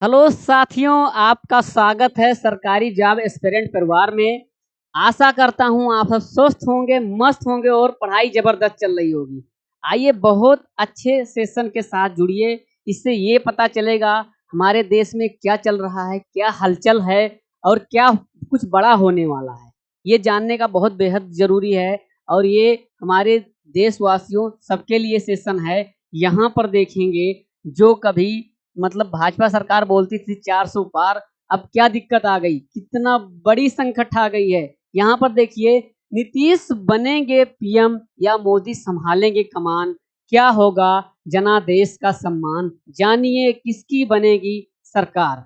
Hello साथियों, आपका स्वागत है सरकारी जॉब एस्पिरेंट परिवार में। आशा करता हूं आप सब स्वस्थ होंगे, मस्त होंगे और पढ़ाई जबरदस्त चल रही होगी। आइए बहुत अच्छे सेशन के साथ जुड़िए। इससे ये पता चलेगा हमारे देश में क्या चल रहा है, क्या हलचल है और क्या कुछ बड़ा होने वाला है। ये जानने का बहुत बेहद जरूरी है और ये हमारे देशवासियों सबके लिए सेशन है। यहाँ पर देखेंगे जो कभी मतलब भाजपा सरकार बोलती थी 400 पार, अब क्या दिक्कत आ गई, कितना बड़ी संकट आ गई है। यहाँ पर देखिए, नीतीश बनेंगे पीएम या मोदी संभालेंगे कमान, क्या होगा जनादेश का सम्मान, जानिए किसकी बनेगी सरकार।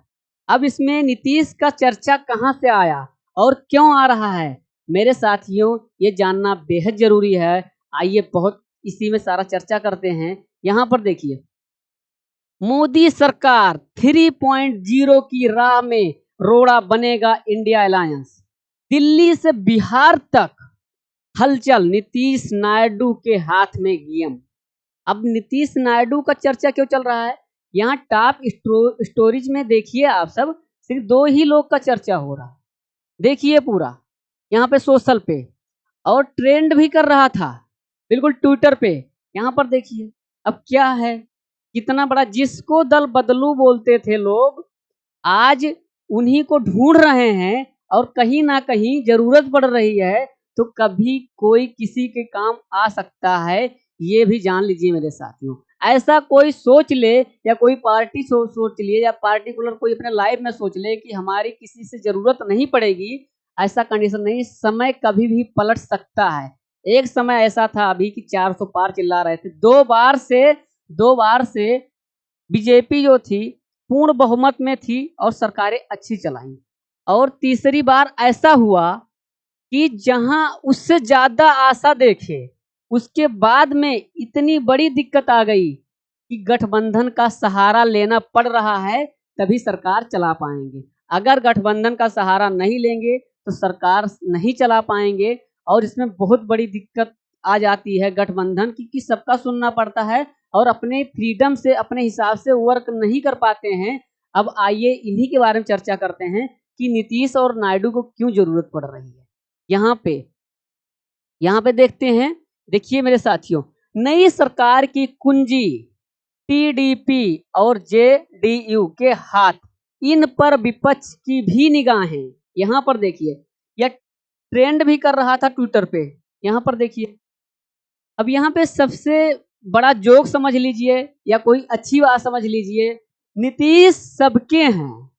अब इसमें नीतीश का चर्चा कहां से आया और क्यों आ रहा है मेरे साथियों, ये जानना बेहद जरूरी है। आइए बहुत इसी में सारा चर्चा करते हैं। यहाँ पर देखिए, मोदी सरकार 3.0 की राह में रोड़ा बनेगा इंडिया अलायंस। दिल्ली से बिहार तक हलचल, नीतीश नायडू के हाथ में गेम। अब नीतीश नायडू का चर्चा क्यों चल रहा है? यहाँ टॉप स्टोरीज में देखिए आप सब, सिर्फ दो ही लोग का चर्चा हो रहा है। देखिए पूरा यहाँ पे सोशल पे, और ट्रेंड भी कर रहा था बिल्कुल ट्विटर पे। यहाँ पर देखिए अब क्या है, कितना बड़ा, जिसको दल बदलू बोलते थे लोग, आज उन्हीं को ढूंढ रहे हैं और कहीं ना कहीं जरूरत पड़ रही है तो कभी कोई किसी के काम आ सकता है। ये भी जान लीजिए मेरे साथियों। ऐसा कोई सोच ले या कोई पार्टी सोच लिए या पार्टिकुलर कोई अपने लाइफ में सोच ले कि हमारी किसी से जरूरत नहीं पड़ेगी, ऐसा कंडीशन नहीं। समय कभी भी पलट सकता है। एक समय ऐसा था अभी कि 400 पार चिल्ला रहे थे, दो बार से बीजेपी जो थी पूर्ण बहुमत में थी और सरकारें अच्छी चलाई। और तीसरी बार ऐसा हुआ कि जहां उससे ज्यादा आशा देखे, उसके बाद में इतनी बड़ी दिक्कत आ गई कि गठबंधन का सहारा लेना पड़ रहा है, तभी सरकार चला पाएंगे। अगर गठबंधन का सहारा नहीं लेंगे तो सरकार नहीं चला पाएंगे। और इसमें बहुत बड़ी दिक्कत आ जाती है गठबंधन की कि सबका सुनना पड़ता है और अपने फ्रीडम से, अपने हिसाब से वर्क नहीं कर पाते हैं। अब आइए इन्हीं के बारे में चर्चा करते हैं कि नीतीश और नायडू को क्यों जरूरत पड़ रही है। यहाँ पे देखते हैं। देखिए मेरे साथियों, नई सरकार की कुंजी टीडीपी और जेडीयू के हाथ, इन पर विपक्ष की भी निगाहें। यहाँ पर देखिए, यह ट्रेंड भी कर रहा था ट्विटर पे। यहाँ पर देखिए, अब यहाँ पे सबसे बड़ा जोक समझ लीजिए या कोई अच्छी बात समझ लीजिए, नीतीश सबके हैं।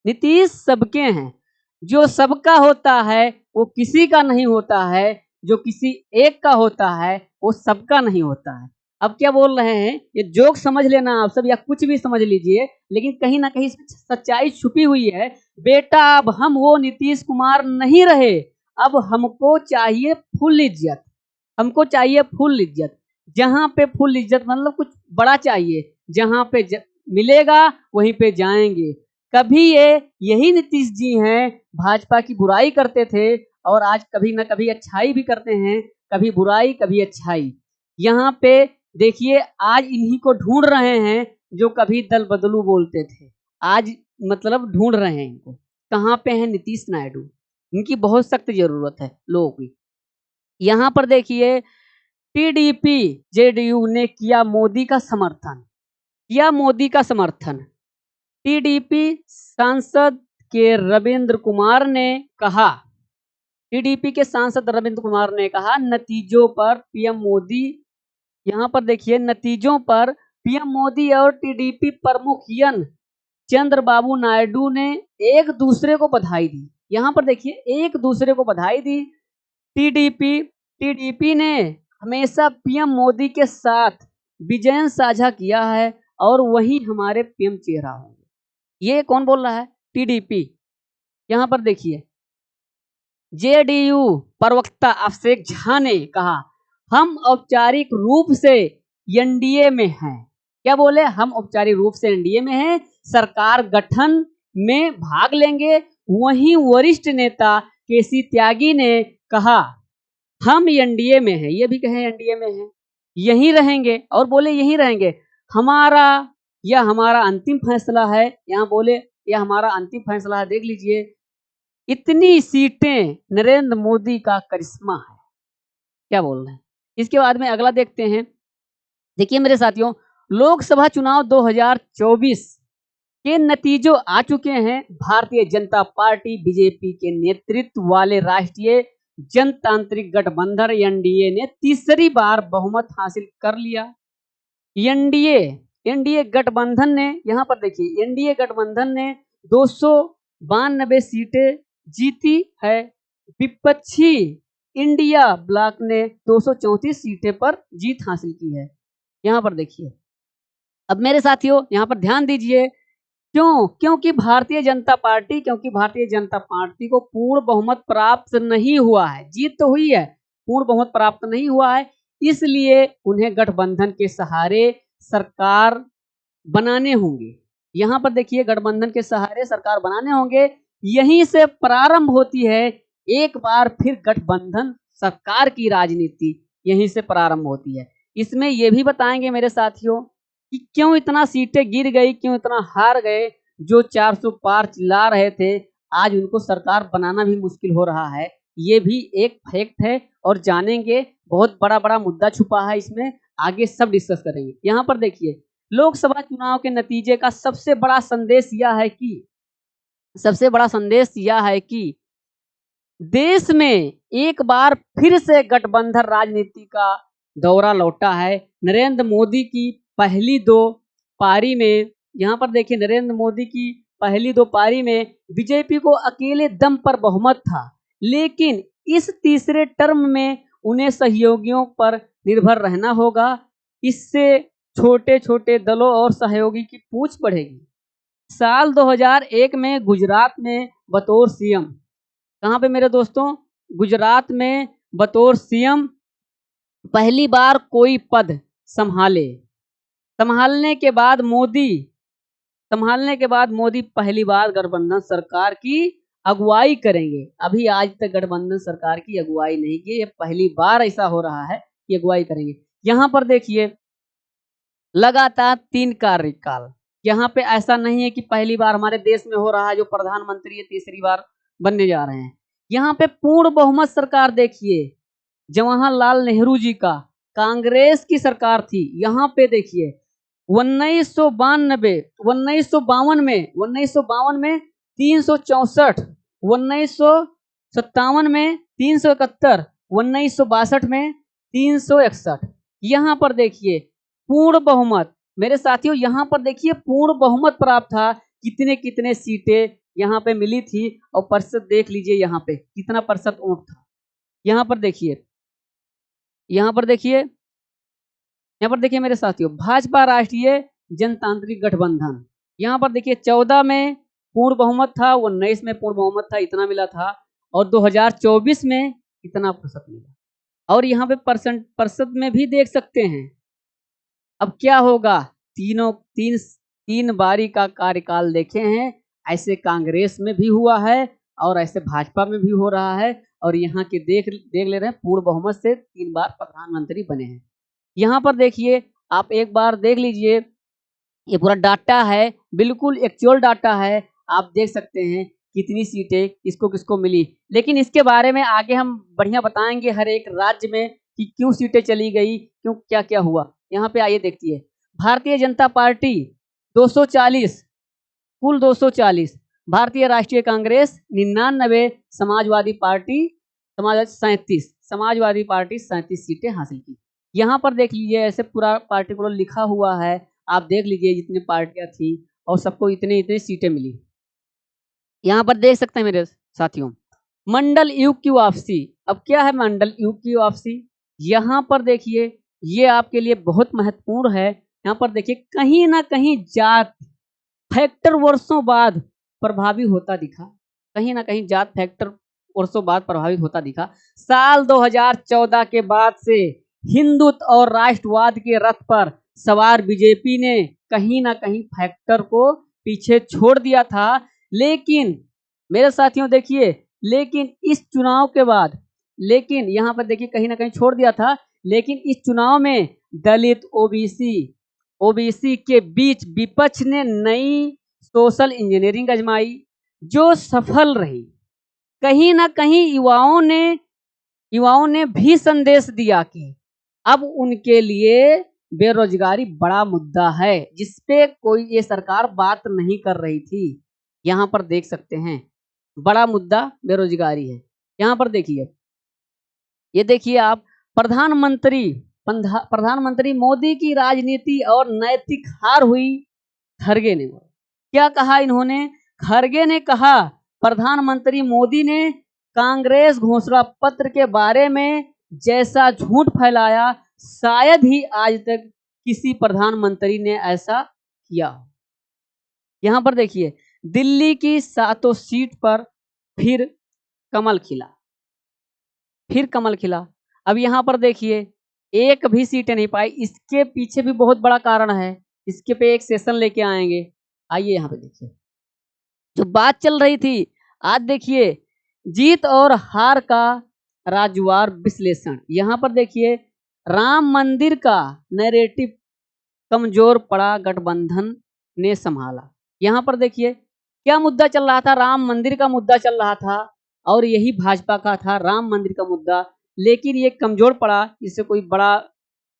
नीतीश सबके हैं। जो सबका होता है वो किसी का नहीं होता है, जो किसी एक का होता है वो सबका नहीं होता है। अब क्या बोल रहे हैं, ये जोक समझ लेना आप सब या कुछ भी समझ लीजिए, लेकिन कहीं ना कहीं इसमें सच्चाई छुपी हुई है। बेटा अब हम वो नीतीश कुमार नहीं रहे, अब हमको चाहिए फुल इज्जत। हमको चाहिए फुल इज्जत। जहां पे फुल इज्जत मतलब कुछ बड़ा चाहिए, जहां पे मिलेगा वहीं पे जाएंगे। कभी यही नीतीश जी हैं, भाजपा की बुराई करते थे और आज कभी ना कभी अच्छाई भी करते हैं, कभी बुराई कभी अच्छाई। यहाँ पे देखिए, आज इन्हीं को ढूंढ रहे हैं जो कभी दल बदलू बोलते थे। आज मतलब ढूंढ रहे हैं इनको। कहाँ पे है नीतीश नायडू, इनकी बहुत सख्त जरूरत है लोगों की। यहाँ पर देखिए, टीडीपी जेडीयू ने किया मोदी का समर्थन, किया मोदी का समर्थन। टीडीपी सांसद के रविंद्र कुमार ने कहा, टीडीपी के सांसद रविंद्र कुमार ने कहा, नतीजों पर पीएम मोदी, यहाँ पर देखिए, नतीजों पर पीएम मोदी और टीडीपी प्रमुख एन चंद्रबाबू नायडू ने एक दूसरे को बधाई दी। यहाँ पर देखिए, एक दूसरे को बधाई दी। टीडीपी टीडीपी ने हमेशा पीएम मोदी के साथ विजन साझा किया है और वही हमारे पीएम चेहरा होंगे। ये कौन बोल रहा है? टीडीपी। यहाँ पर देखिए, जेडीयू प्रवक्ता अभिषेक झा ने कहा, हम औपचारिक रूप से एनडीए में हैं। क्या बोले? हम औपचारिक रूप से एनडीए में हैं, सरकार गठन में भाग लेंगे। वहीं वरिष्ठ नेता केसी त्यागी ने कहा, हम एनडीए में हैं, ये भी कहे एनडीए में हैं, यहीं रहेंगे और बोले यहीं रहेंगे। हमारा यह हमारा अंतिम फैसला है। यहाँ बोले यह हमारा अंतिम फैसला है, देख लीजिए इतनी सीटें नरेंद्र मोदी का करिश्मा है। क्या बोल रहे हैं? इसके बाद में अगला देखते हैं। देखिए मेरे साथियों, लोकसभा चुनाव 2024 के नतीजों आ चुके हैं। भारतीय जनता पार्टी बीजेपी के नेतृत्व वाले राष्ट्रीय जनतांत्रिक गठबंधन एनडीए ने तीसरी बार बहुमत हासिल कर लिया। एनडीए गठबंधन ने, यहाँ पर देखिए एनडीए गठबंधन ने 292 सीटें जीती है। विपक्षी इंडिया ब्लॉक ने 234 सीटें पर जीत हासिल की है। यहाँ पर देखिए, अब मेरे साथियों यहाँ पर ध्यान दीजिए, क्योंकि भारतीय जनता पार्टी को पूर्ण बहुमत प्राप्त नहीं हुआ है। जीत तो हुई है, पूर्ण बहुमत प्राप्त नहीं हुआ है, इसलिए उन्हें गठबंधन के सहारे सरकार बनाने होंगे। यहाँ पर देखिए गठबंधन के सहारे सरकार बनाने होंगे। यहीं से प्रारंभ होती है एक बार फिर गठबंधन सरकार की राजनीति, यहीं से प्रारंभ होती है। इसमें यह भी बताएंगे मेरे साथियों कि क्यों इतना सीटें गिर गई, क्यों इतना हार गए। जो 400 पार चिल्ला रहे थे, आज उनको सरकार बनाना भी मुश्किल हो रहा है। ये भी एक फैक्ट है और जानेंगे, बहुत बड़ा बड़ा मुद्दा छुपा है इसमें, आगे सब डिस्कस करेंगे। यहाँ पर देखिए लोकसभा चुनाव के नतीजे का सबसे बड़ा संदेश यह है कि देश में एक बार फिर से गठबंधन राजनीति का दौरा लौटा है। नरेंद्र मोदी की पहली दो पारी में, यहाँ पर देखिए नरेंद्र मोदी की पहली दो पारी में बीजेपी को अकेले दम पर बहुमत था, लेकिन इस तीसरे टर्म में उन्हें सहयोगियों पर निर्भर रहना होगा। इससे छोटे छोटे दलों और सहयोगी की पूछ बढ़ेगी। साल 2001 में गुजरात में बतौर सीएम, कहाँ पे मेरे दोस्तों, गुजरात में बतौर सीएम पहली बार कोई पद संभालने के बाद मोदी पहली बार गठबंधन सरकार की अगुवाई करेंगे। अभी आज तक गठबंधन सरकार की अगुवाई नहीं की, ये पहली बार ऐसा हो रहा है कि अगुवाई करेंगे। यहाँ पर देखिए लगातार 3 कार्यकाल, यहाँ पे ऐसा नहीं है कि पहली बार हमारे देश में हो रहा है जो प्रधानमंत्री ये तीसरी बार बनने जा रहे हैं। यहाँ पे पूर्ण बहुमत सरकार देखिए, जवाहरलाल नेहरू जी का कांग्रेस की सरकार थी। यहाँ पे देखिए 1952 में 364, 1957 में 371, 1962 में 361। यहाँ पर देखिए पूर्ण बहुमत, मेरे साथियों यहाँ पर देखिए पूर्ण बहुमत प्राप्त था। कितने कितने सीटें यहाँ पे मिली थी और प्रतिशत देख लीजिए यहाँ पे कितना प्रतिशत वोट था। यहाँ पर देखिए मेरे साथियों, भाजपा राष्ट्रीय जनतांत्रिक गठबंधन, यहाँ पर देखिए 14 में पूर्ण बहुमत था, 19 में पूर्ण बहुमत था, इतना मिला था, और 2024 में इतना प्रतिशत मिला। और यहाँ पे प्रतिशत में भी देख सकते हैं। अब क्या होगा, तीन बारी का कार्यकाल देखे हैं, ऐसे कांग्रेस में भी हुआ है और ऐसे भाजपा में भी हो रहा है। और यहाँ के देख ले रहे हैं, पूर्ण बहुमत से 3 बार प्रधानमंत्री बने हैं। यहाँ पर देखिए आप एक बार देख लीजिए, ये पूरा डाटा है, बिल्कुल एक्चुअल डाटा है। आप देख सकते हैं कितनी सीटें किसको किसको मिली। लेकिन इसके बारे में आगे हम बढ़िया बताएंगे, हर एक राज्य में कि क्यों सीटें चली गई, क्यों क्या क्या हुआ। यहाँ पे आइए देखिए, भारतीय जनता पार्टी 240, कुल 240, भारतीय राष्ट्रीय कांग्रेस 99, समाजवादी पार्टी 37 सीटें हासिल की। यहाँ पर देख लीजिए, ऐसे पूरा पार्टिकुलर लिखा हुआ है, आप देख लीजिए जितनी पार्टियां थी और सबको इतने इतने सीटें मिली। यहाँ पर देख सकते हैं मेरे साथियों, मंडल युग की वापसी। अब क्या है मंडल युग की वापसी, यहाँ पर देखिए ये आपके लिए बहुत महत्वपूर्ण है। यहाँ पर देखिए कहीं ना कहीं जात फैक्टर वर्षों बाद प्रभावी होता दिखा, कहीं ना कहीं जात फैक्टर वर्षों बाद प्रभावित होता दिखा। साल 2014 के बाद से हिंदुत्व और राष्ट्रवाद के रथ पर सवार बीजेपी ने कहीं ना कहीं फैक्टर को पीछे छोड़ दिया था। लेकिन मेरे साथियों देखिए, लेकिन इस चुनाव के बाद, लेकिन यहाँ पर देखिए कहीं ना कहीं छोड़ दिया था, लेकिन इस चुनाव में दलित, ओबीसी ओबीसी के बीच विपक्ष ने नई सोशल इंजीनियरिंग आजमाई जो सफल रही। कहीं ना कहीं युवाओं ने भी संदेश दिया कि अब उनके लिए बेरोजगारी बड़ा मुद्दा है, जिसपे कोई ये सरकार बात नहीं कर रही थी। यहाँ पर देख सकते हैं बड़ा मुद्दा बेरोजगारी है। यहाँ पर देखिए, ये देखिए आप, प्रधानमंत्री मोदी की राजनीति और नैतिक हार हुई। खरगे ने क्या कहा, इन्होंने खरगे ने कहा प्रधानमंत्री मोदी ने कांग्रेस घोषणा पत्र के बारे में जैसा झूठ फैलाया शायद ही आज तक किसी प्रधानमंत्री ने ऐसा किया। यहां पर देखिए, दिल्ली की 7 सीट पर फिर कमल खिला। अब यहां पर देखिए, एक भी सीटें नहीं पाई। इसके पीछे भी बहुत बड़ा कारण है, इसके पे एक सेशन लेके आएंगे। आइए यहां पे देखिए जो बात चल रही थी। आज देखिए जीत और हार का राजवार विश्लेषण। यहां पर देखिए, राम मंदिर का नैरेटिव कमजोर पड़ा, गठबंधन ने संभाला। यहां पर देखिए क्या मुद्दा चल रहा था, राम मंदिर का मुद्दा चल रहा था और यही भाजपा का था, राम मंदिर का मुद्दा। लेकिन ये कमजोर पड़ा, इससे कोई बड़ा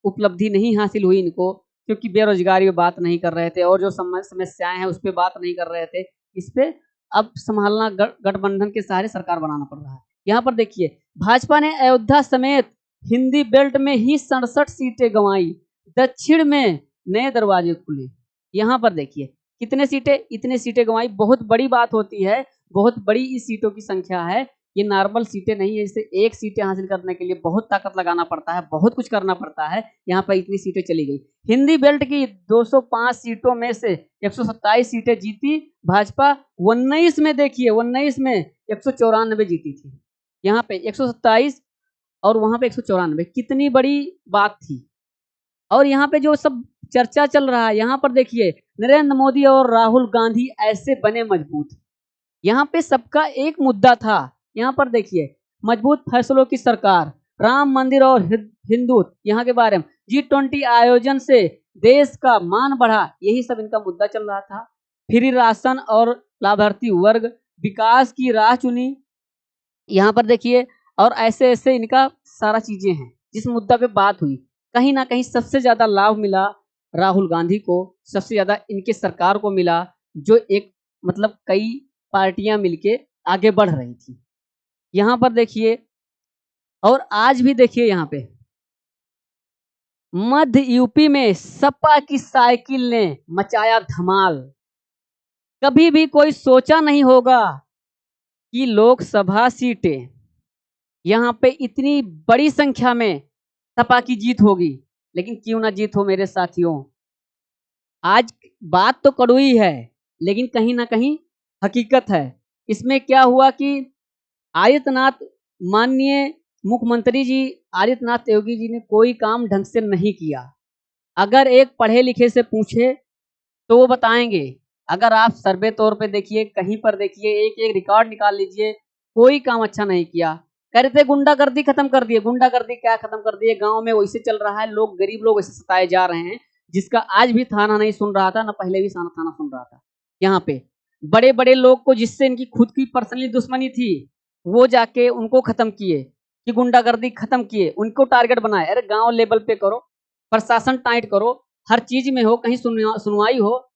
उपलब्धि नहीं हासिल हुई इनको, क्योंकि बेरोजगारी पे बात नहीं कर रहे थे और जो समस्याएं हैं उस पर बात नहीं कर रहे थे। इस पे अब संभालना, गठबंधन के सहारे सरकार बनाना पड़ रहा है। यहाँ पर देखिए, भाजपा ने अयोध्या समेत हिंदी बेल्ट में ही 67 सीटें गंवाई, दक्षिण में नए दरवाजे खुले। यहाँ पर देखिए कितने सीटें, इतने सीटें गंवाई। बहुत बड़ी बात होती है, बहुत बड़ी इस सीटों की संख्या है। ये नॉर्मल सीटें नहीं है, इसे एक सीटें हासिल करने के लिए बहुत ताकत लगाना पड़ता है, बहुत कुछ करना पड़ता है। यहाँ पर इतनी सीटें चली गई। हिंदी बेल्ट की 205 सीटों में से 127 सीटें जीती भाजपा। 19 में देखिए, 19 में 194 जीती थी। यहाँ पे 127 और वहां पे 194, कितनी बड़ी बात थी। और यहाँ पे जो सब चर्चा चल रहा है, यहाँ पर देखिए, नरेंद्र मोदी और राहुल गांधी ऐसे बने मजबूत। यहाँ पे सबका एक मुद्दा था। यहाँ पर देखिए, मजबूत फैसलों की सरकार, राम मंदिर और हिंदुत्व, यहाँ के बारे में G20 आयोजन से देश का मान बढ़ा, यही सब इनका मुद्दा चल रहा था। फ्री राशन और लाभार्थी वर्ग, विकास की राह चुनी। यहाँ पर देखिए, और ऐसे ऐसे इनका सारा चीजें हैं जिस मुद्दा पे बात हुई। कहीं ना कहीं सबसे ज्यादा लाभ मिला राहुल गांधी को, सबसे ज्यादा इनके सरकार को मिला, जो एक मतलब कई पार्टियां मिलके आगे बढ़ रही थी। यहाँ पर देखिए, और आज भी देखिए, यहाँ पे मध्य यूपी में सपा की साइकिल ने मचाया धमाल। कभी भी कोई सोचा नहीं होगा कि लोकसभा सीटें यहाँ पे इतनी बड़ी संख्या में सपा की जीत होगी। लेकिन क्यों ना जीत हो मेरे साथियों, आज बात तो कड़वी है लेकिन कहीं ना कहीं हकीकत है। इसमें क्या हुआ कि आदित्यनाथ, माननीय मुख्यमंत्री जी आदित्यनाथ योगी जी ने कोई काम ढंग से नहीं किया। अगर एक पढ़े लिखे से पूछे तो वो बताएंगे। अगर आप सर्वे तौर पे देखिए, कहीं पर देखिए, एक एक रिकॉर्ड निकाल लीजिए, कोई काम अच्छा नहीं किया। कहते गुंडागर्दी खत्म कर दिए, गुंडागर्दी क्या खत्म कर दिए, गांव में वैसे चल रहा है, लोग गरीब लोग ऐसे सताए जा रहे हैं, जिसका आज भी थाना नहीं सुन रहा था, ना पहले भी थाना सुन रहा था। यहाँ पे बड़े बड़े लोग को, जिससे इनकी खुद की पर्सनली दुश्मनी थी, वो जाके उनको खत्म किए, कि गुंडागर्दी खत्म किए, उनको टारगेट बनाए। अरे गांव लेवल पे करो, प्रशासन टाइट करो, हर चीज में हो, कहीं सुनवाई हो।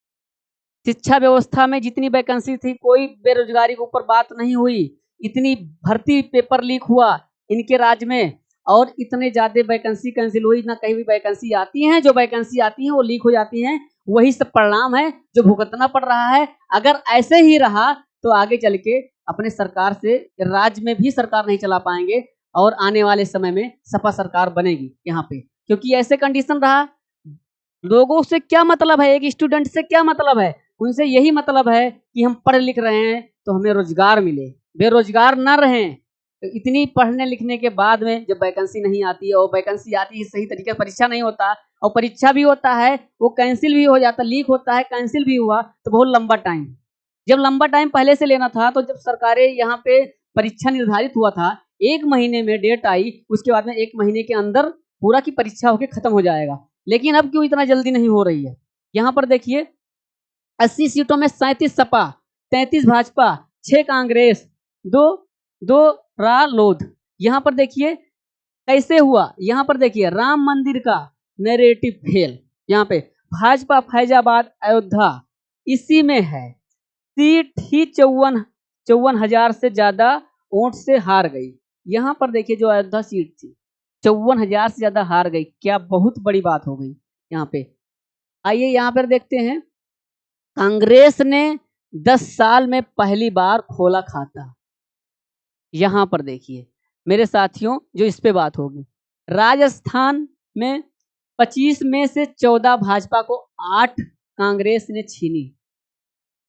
शिक्षा व्यवस्था में जितनी वैकेंसी थी, कोई बेरोजगारी के ऊपर बात नहीं हुई। इतनी भर्ती पेपर लीक हुआ इनके राज्य में, और इतने ज्यादा वैकेंसी कैंसिल हुई, ना कहीं भी वैकेंसी आती है, जो वैकेंसी आती है वो लीक हो जाती है। वही सब परिणाम है जो भुगतना पड़ रहा है। अगर ऐसे ही रहा तो आगे चल के अपने सरकार से राज्य में भी सरकार नहीं चला पाएंगे, और आने वाले समय में सपा सरकार बनेगी यहाँ पे। क्योंकि ऐसे कंडीशन रहा, लोगों से क्या मतलब है, एक स्टूडेंट से क्या मतलब है, उनसे यही मतलब है कि हम पढ़ लिख रहे हैं तो हमें रोजगार मिले, बेरोजगार ना रहें। तो इतनी पढ़ने लिखने के बाद में जब वैकेंसी नहीं आती है, और वैकेंसी आती है सही तरीके से परीक्षा नहीं होता, और परीक्षा भी होता है वो कैंसिल भी हो जाता, लीक होता है, कैंसिल भी हुआ तो बहुत लंबा टाइम। जब लंबा टाइम पहले से लेना था, तो जब सरकारें यहाँ पे परीक्षा निर्धारित हुआ था, 1 महीने में डेट आई, उसके बाद में 1 महीने के अंदर पूरा की परीक्षा होके खत्म हो जाएगा। लेकिन अब क्यों इतना जल्दी नहीं हो रही है? यहाँ पर देखिए 80 सीटों में 37 सपा, 33 भाजपा, 6 कांग्रेस, 2 रालोद। यहाँ पर देखिए कैसे हुआ, यहाँ पर देखिए राम मंदिर का नैरेटिव फेल। यहाँ पे भाजपा फैजाबाद अयोध्या इसी में है, सीट ही 54,000 से ज्यादा वोट से हार गई। यहाँ पर देखिए जो अयोध्या सीट थी 54,000 से ज्यादा हार गई, क्या बहुत बड़ी बात हो गई यहाँ पे। आइए यहाँ पर देखते हैं, कांग्रेस ने 10 साल में पहली बार खोला खाता। यहाँ पर देखिए मेरे साथियों जो इस पे बात होगी, राजस्थान में 25 में से 14 भाजपा को, 8 कांग्रेस ने छीनी,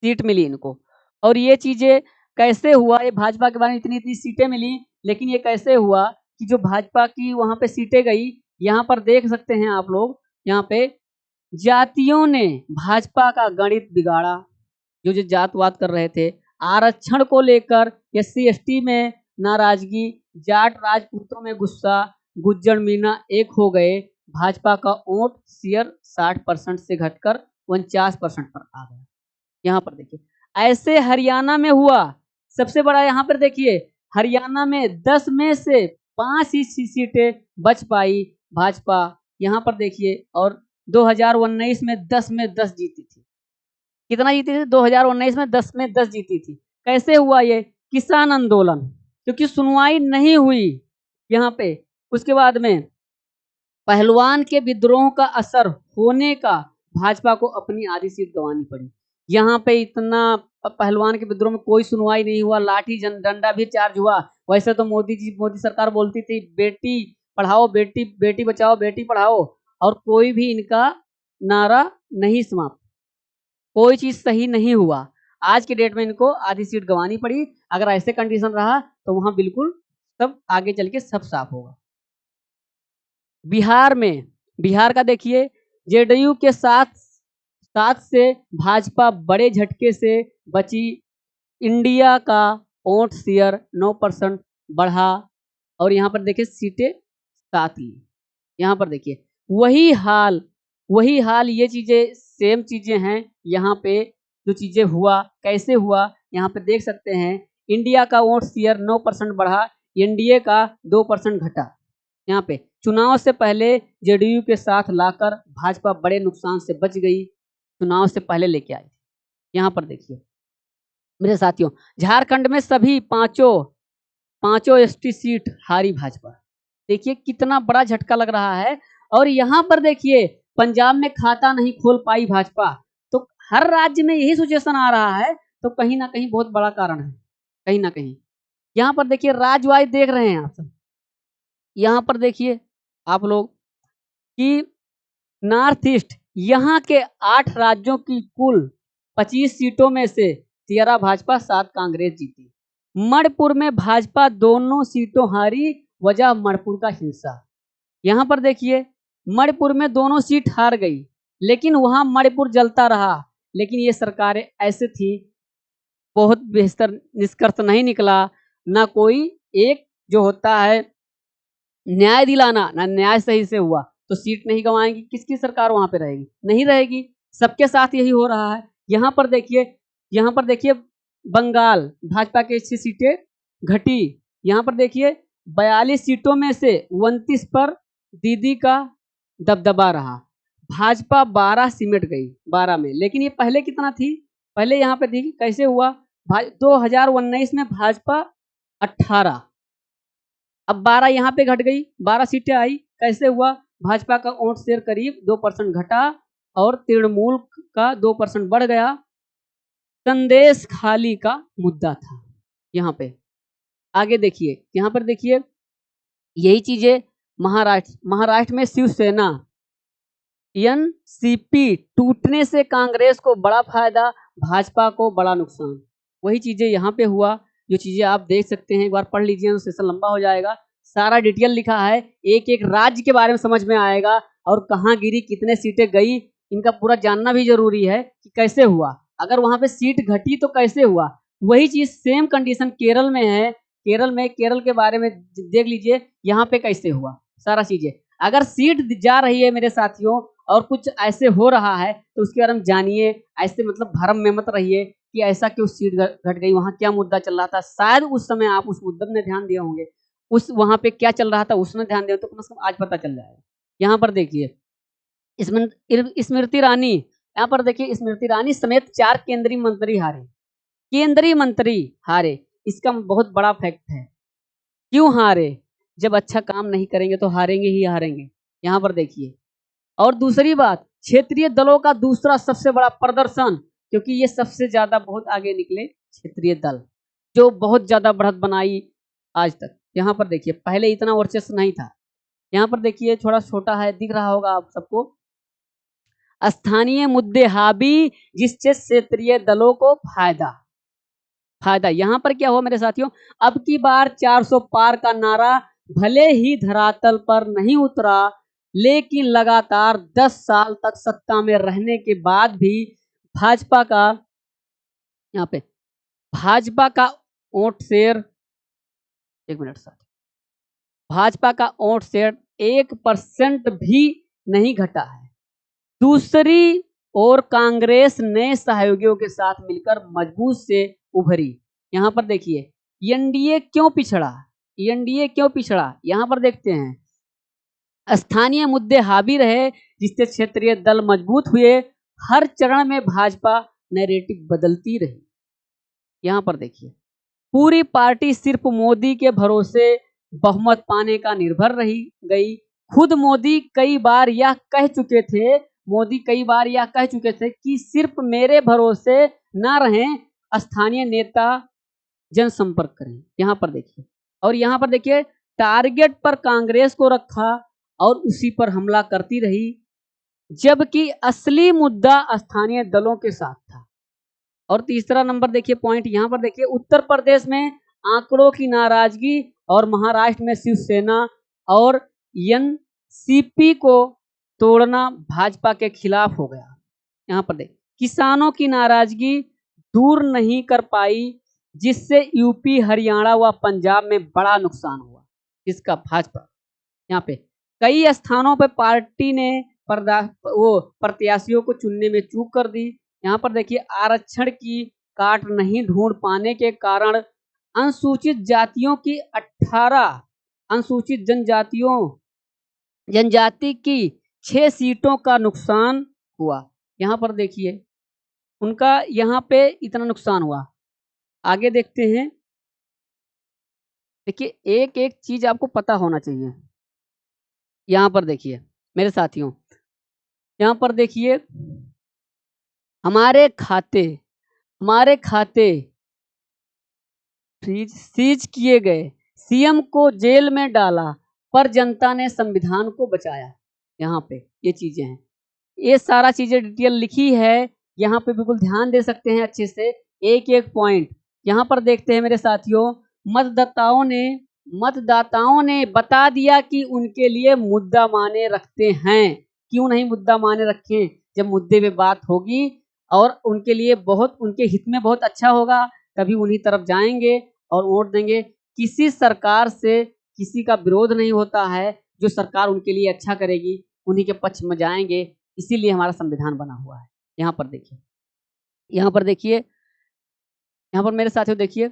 सीट मिली इनको। और ये चीजें कैसे हुआ, ये भाजपा के बारे में इतनी इतनी सीटें मिली, लेकिन ये कैसे हुआ कि जो भाजपा की वहां पे सीटें गई, यहाँ पर देख सकते हैं आप लोग, यहाँ पे जातियों ने भाजपा का गणित बिगाड़ा। जो जातवाद कर रहे थे, आरक्षण को लेकर SC ST में नाराजगी, जाट राजपूतों में गुस्सा, गुज्जर मीना एक हो गए, भाजपा का वोट शेयर 60% से घटकर 49% पर आ गया। यहाँ पर देखिए ऐसे हरियाणा में हुआ, सबसे बड़ा यहाँ पर देखिए हरियाणा में 10 में से 5 ही सीटें बच पाई भाजपा। यहाँ पर देखिए और 2019 में 10 में 10 जीती थी। कितना जीती थी? 2019 में 10 में 10 जीती थी। कैसे हुआ ये? किसान आंदोलन, क्योंकि सुनवाई नहीं हुई यहाँ पे। उसके बाद में पहलवान के विद्रोह का असर होने का भाजपा को अपनी आधी सीट गंवानी पड़ी। यहाँ पे इतना पहलवान के विद्रोह में कोई सुनवाई नहीं हुआ, लाठी डंडा भी चार्ज हुआ। वैसे तो मोदी सरकार बोलती थी बेटी पढ़ाओ, बेटी बचाओ, बेटी पढ़ाओ, और कोई भी इनका नारा नहीं समाप्त, कोई चीज सही नहीं हुआ। आज के डेट में इनको आधी सीट गंवानी पड़ी। अगर ऐसे कंडीशन रहा तो वहां बिल्कुल सब आगे चल के सब साफ होगा। बिहार में, बिहार का देखिए JDU के साथ से भाजपा बड़े झटके से बची। इंडिया का वोट शेयर 9% बढ़ा, और यहाँ पर देखिए सीटें 7 ली। यहाँ पर देखिए वही हाल ये चीजें सेम चीजें हैं। यहाँ पे जो चीजें हुआ कैसे हुआ, यहाँ पे देख सकते हैं। इंडिया का वोट शेयर 9% बढ़ा, एनडीए का 2% घटा। यहाँ पे चुनाव से पहले JDU के साथ लाकर भाजपा बड़े नुकसान से बच गई, चुनाव से पहले लेके आई। यहाँ पर देखिए मेरे साथियों, झारखंड में सभी पांचों ST सीट हारी भाजपा। देखिए कितना बड़ा झटका लग रहा है। और यहाँ पर देखिए पंजाब में खाता नहीं खोल पाई भाजपा। तो हर राज्य में यही सिचुएशन आ रहा है, तो कहीं ना कहीं बहुत बड़ा कारण है, कहीं ना कहीं। यहाँ पर देखिए राज्य वाइज देख रहे हैं आप सब। यहाँ पर देखिए आप लोग कि नॉर्थ ईस्ट, यहाँ के 8 राज्यों की कुल 25 सीटों में से 13 भाजपा 7 कांग्रेस जीती। मणिपुर में भाजपा दोनों सीटों हारी, वजह मणिपुर का हिंसा। यहाँ पर देखिए मणिपुर में दोनों सीट हार गई, लेकिन वहां मणिपुर जलता रहा। लेकिन ये सरकारें ऐसे थी, बहुत बेहतर निष्कर्ष नहीं निकला। ना कोई एक जो होता है न्याय दिलाना, ना न्याय सही से हुआ, तो सीट नहीं गंवाएंगी। किसकी सरकार वहां पे रहेगी? नहीं रहेगी। सबके साथ यही हो रहा है। यहाँ पर देखिए बंगाल भाजपा की 6 सीटें घटी। यहाँ पर देखिए 42 सीटों में से 29 पर दीदी का दबदबा रहा। भाजपा 12 सिमट गई 12 में। लेकिन ये पहले कितना थी? पहले यहाँ पे देखिए कैसे हुआ। 2019 में भाजपा 18, अब 12 यहाँ पे घट गई, 12 सीटें आई। कैसे हुआ? भाजपा का वोट शेयर करीब 2% घटा और तृणमूल का 2% बढ़ गया। संदेश खाली का मुद्दा था। यहाँ पे आगे देखिए, यहाँ पर देखिए यही चीजें महाराष्ट्र में शिवसेना NCP टूटने से कांग्रेस को बड़ा फायदा, भाजपा को बड़ा नुकसान। वही चीजें यहाँ पे हुआ, जो चीजें आप देख सकते हैं। एक बार पढ़ लीजिए तो सेशन लंबा हो जाएगा। सारा डिटेल लिखा है, एक एक राज्य के बारे में समझ में आएगा, और कहाँ गिरी, कितने सीटें गई, इनका पूरा जानना भी जरूरी है कि कैसे हुआ। अगर वहां पे सीट घटी तो कैसे हुआ। वही चीज सेम कंडीशन केरल में है। केरल के बारे में देख लीजिए, यहाँ पे कैसे हुआ सारा चीजें। अगर सीट जा रही है मेरे साथियों और कुछ ऐसे हो रहा है तो उसके बारे में जानिए, ऐसे मतलब भ्रम में मत रहिए कि ऐसा क्यों सीट घट गई, वहाँ क्या मुद्दा चल रहा था। शायद उस समय आप उस मुद्दे में ध्यान दिए होंगे, उस वहाँ पे क्या चल रहा था उसमें ध्यान दिया, तो कम से कम आज पता चल जाएगा। यहाँ पर देखिए स्मृति ईरानी, यहाँ पर देखिए स्मृति ईरानी समेत 4 केंद्रीय मंत्री हारे। केंद्रीय मंत्री हारे, इसका बहुत बड़ा फैक्ट है। क्यों हारे? जब अच्छा काम नहीं करेंगे तो हारेंगे ही हारेंगे। यहाँ पर देखिए। और दूसरी बात, क्षेत्रीय दलों का दूसरा सबसे बड़ा प्रदर्शन, क्योंकि ये सबसे ज्यादा बहुत आगे निकले क्षेत्रीय दल, जो बहुत ज्यादा बढ़त बनाई आज तक। यहाँ पर देखिए पहले इतना वर्चस्व नहीं था। यहाँ पर देखिए थोड़ा छोटा है, दिख रहा होगा आप सबको। स्थानीय मुद्दे हावी, जिससे क्षेत्रीय दलों को फायदा। यहाँ पर क्या हुआ मेरे साथियों, अब की बार 400 पार का नारा भले ही धरातल पर नहीं उतरा, लेकिन लगातार 10 साल तक सत्ता में रहने के बाद भी भाजपा का, यहाँ पे भाजपा का वोट शेयर, एक मिनट साथ, भाजपा का वोट शेयर 1% भी नहीं घटा है। दूसरी ओर कांग्रेस नए सहयोगियों के साथ मिलकर मजबूत से उभरी। यहाँ पर देखिए एनडीए क्यों पिछड़ा, यहाँ पर देखते हैं। स्थानीय मुद्दे हावी रहे, जिससे क्षेत्रीय दल मजबूत हुए। हर चरण में भाजपा नैरेटिव बदलती रही। यहाँ पर देखिए पूरी पार्टी सिर्फ मोदी के भरोसे बहुमत पाने का निर्भर रही गई। खुद मोदी कई बार यह कह चुके थे कि सिर्फ मेरे भरोसे ना रहें, स्थानीय नेता जनसंपर्क करें। यहाँ पर देखिए, और यहाँ पर देखिए टारगेट पर कांग्रेस को रखा और उसी पर हमला करती रही, जबकि असली मुद्दा स्थानीय दलों के साथ था। और तीसरा नंबर देखिए पॉइंट, यहाँ पर देखिए उत्तर प्रदेश में आंकड़ों की नाराजगी और महाराष्ट्र में शिवसेना और एनसीपी को तोड़ना भाजपा के खिलाफ हो गया। यहाँ पर देख किसानों की नाराजगी दूर नहीं कर पाई, जिससे यूपी, हरियाणा व पंजाब में बड़ा नुकसान हुआ। इसका भाजपा, यहाँ पे कई स्थानों पर पार्टी ने प्रत्याशियों को चुनने में चूक कर दी। यहाँ पर देखिए आरक्षण की काट नहीं ढूंढ पाने के कारण अनुसूचित जातियों की 18, अनुसूचित जनजाति की 6 सीटों का नुकसान हुआ। यहाँ पर देखिए उनका यहाँ पे इतना नुकसान हुआ। आगे देखते हैं। देखिए एक एक चीज आपको पता होना चाहिए। यहाँ पर देखिए मेरे साथियों, यहाँ पर देखिए हमारे खाते सीज किए गए, सीएम को जेल में डाला, पर जनता ने संविधान को बचाया। यहाँ पे ये चीजें हैं, ये सारा चीजें डिटेल लिखी है, यहाँ पे बिल्कुल ध्यान दे सकते हैं अच्छे से, एक एक पॉइंट। यहाँ पर देखते हैं मेरे साथियों, मतदाताओं ने बता दिया कि उनके लिए मुद्दा माने रखते हैं। क्यों नहीं मुद्दा माने रखें, जब मुद्दे पे बात होगी और उनके लिए बहुत, उनके हित में बहुत अच्छा होगा, तभी उन्हीं तरफ जाएंगे और वोट देंगे। किसी सरकार से किसी का विरोध नहीं होता है, जो सरकार उनके लिए अच्छा करेगी उन्हीं के पक्ष में जाएंगे, इसीलिए हमारा संविधान बना हुआ है। यहाँ पर देखिए, यहाँ पर मेरे साथियों देखिए,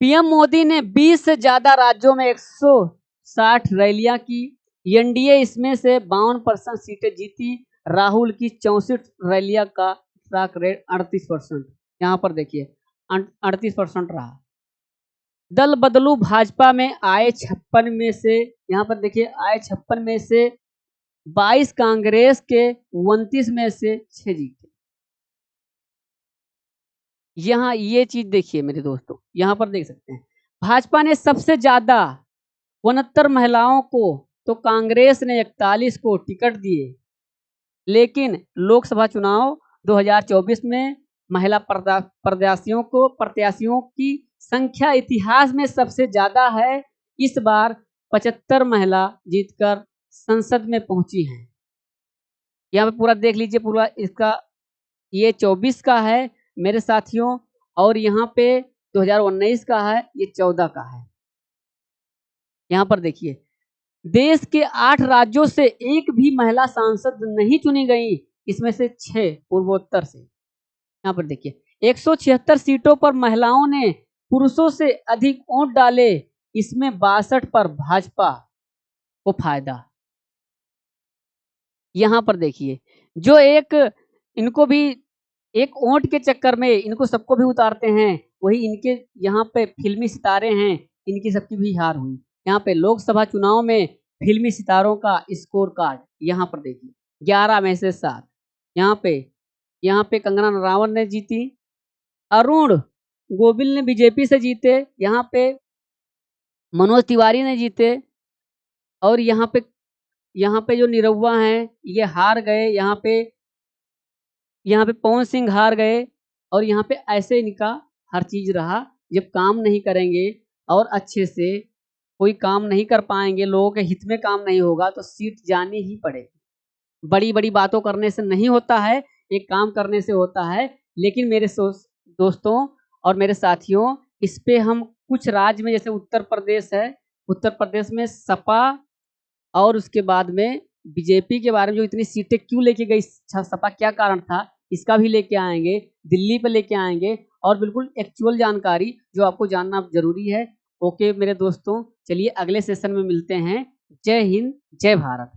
पीएम मोदी ने 20 से ज्यादा राज्यों में 160 रैलियां की। एनडीए इसमें से 52% सीटें जीती। राहुल की 64 रैलियां का ट्रैक रेट 38%। यहाँ पर देखिए 38% रहा। दल बदलू भाजपा में आए 56 में से, यहाँ पर देखिए आए 56 में से 22 कांग्रेस के, 29 में से 6 जीते। यहाँ ये चीज देखिए मेरे दोस्तों, यहाँ पर देख सकते हैं भाजपा ने सबसे ज्यादा 69 महिलाओं को, तो कांग्रेस ने 41 को टिकट दिए। लेकिन लोकसभा चुनाव 2024 में महिला प्रत्याशियों की संख्या इतिहास में सबसे ज्यादा है। इस बार 75 महिला जीतकर संसद में पहुंची हैं। यहाँ पे पूरा देख लीजिए, पूरा इसका ये 24 का है मेरे साथियों, और यहाँ पे 2019 का है, ये 14 का है। यहाँ पर देखिए देश के 8 राज्यों से एक भी महिला सांसद नहीं चुनी गई, इसमें से 6 पूर्वोत्तर से। यहाँ पर देखिए 176 सीटों पर महिलाओं ने पुरुषों से अधिक वोट डाले, इसमें 62 पर भाजपा को फायदा। यहाँ पर देखिए जो इनको भी एक वोट के चक्कर में इनको सबको भी उतारते हैं, वही इनके यहाँ पे फिल्मी सितारे हैं, इनकी सबकी भी हार हुई। यहाँ पे लोकसभा चुनाव में फिल्मी सितारों का स्कोर कार्ड यहाँ पर देखिए 11 में से 7। यहाँ पे कंगना रनावत ने जीती, अरुण गोविल ने बीजेपी से जीते, यहाँ पे मनोज तिवारी ने जीते, और यहाँ पे जो निरहुआ हैं ये हार गए, यहाँ पे पवन सिंह हार गए, और यहाँ पे ऐसे इनका हर चीज रहा। जब काम नहीं करेंगे और अच्छे से कोई काम नहीं कर पाएंगे, लोगों के हित में काम नहीं होगा, तो सीट जानी ही पड़ेगी। बड़ी बड़ी बातों करने से नहीं होता है, एक काम करने से होता है। लेकिन मेरे दोस्तों और मेरे साथियों, इस पे हम कुछ राज्य में, जैसे उत्तर प्रदेश है, उत्तर प्रदेश में सपा और उसके बाद में बीजेपी के बारे में जो इतनी सीटें क्यों लेके गई सपा, क्या कारण था, इसका भी लेके आएंगे, दिल्ली पे लेके आएंगे, और बिल्कुल एक्चुअल जानकारी जो आपको जानना जरूरी है। ओके मेरे दोस्तों, चलिए अगले सेशन में मिलते हैं। जय हिंद, जय भारत।